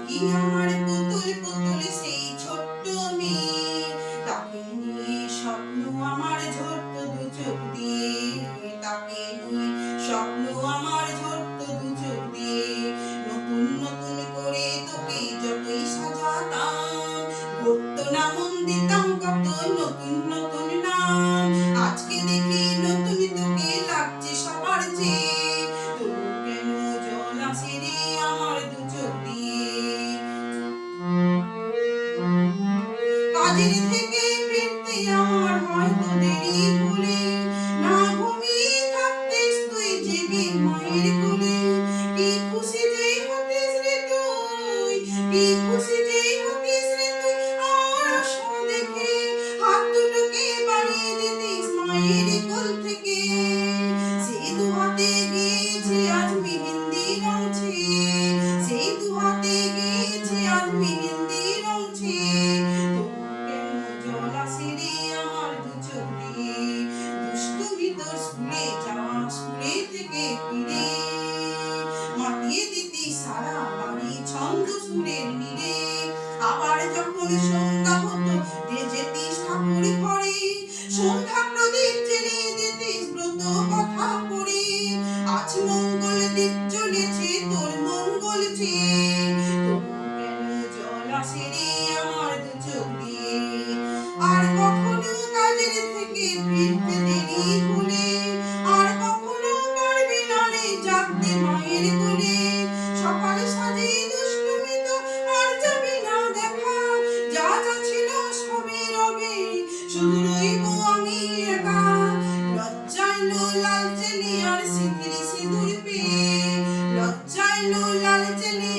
কি আমার পুতুল পুতুল সেই ছোট্ট মেয়ে, তাকে নিয়ে স্বপ্ন আমার ঝরতো দু চোখ দিয়ে, তাকে নিয়ে স্বপ্ন আমার ঝরতো দু চোখ দিয়ে। নতুন নতুন করে তোকে যতই সাজাতাম, ঘটতো না মন দিতাম কত নতুন নতুন নাম। আজকে দেখি নতুন তোকে লাগছে সবার চেয়ে, তবু কেন জল আসে রে আমার দু চোখ দিয়ে। কাজের থেকে ফিরতে আমার হয়তো দেরি হলে, না ঘুমিয়ে থাকতিস তুই জেগে মায়ের কোলে। কি খুশি যে হতিস রে তুই, কি খুশি যে হতিস রে তুই আমার আশা দেখে, হাত দুটোকে বাড়িয়ে দিতিস মায়ের কোল থেকে। সেই দু হাতে গিয়েছে আজ মেহেন্দি রং ছেয়ে, সেই দু হাতে গিয়েছে আজ মেহেন্দি রং ছেয়ে। জল আসে রে আমার দু চোখ দিয়ে, দুষ্টুমি তোর স্কুলে যাওয়া, স্কুলে থেকে ফিরে মাতিয়ে দিতি সারা বাড়ি ছন্দ সুরের নীড়ে। আবার যখন সন্ধ্যা হতো যে যেতিস ঠাকুর ঘরে, সন্ধ্যা প্রদীপ জ্বেলে দিতিস ব্রত কথা পড়ে। আজ মঙ্গল দ্বীপ জ্বলেছে তোর মঙ্গল চেয়ে, তবু কেন জল আসে রে আমার দু চোখ দিয়ে। আর কখনো কাজের থেকে ফিরতে দেরি হলে, আর কখনো পারবি না রে জাগতে মায়ের কোলে। সকাল সাজে দুষ্টুমি তো আর যাবে না দেখা, যা যা ছিল সবই রবে, শুধু রইব আমি একা। লজ্জায় লো লাল চেলি আর সিঁথির সিঁদুর পেয়ে, লজ্জায় লো লাল চেলি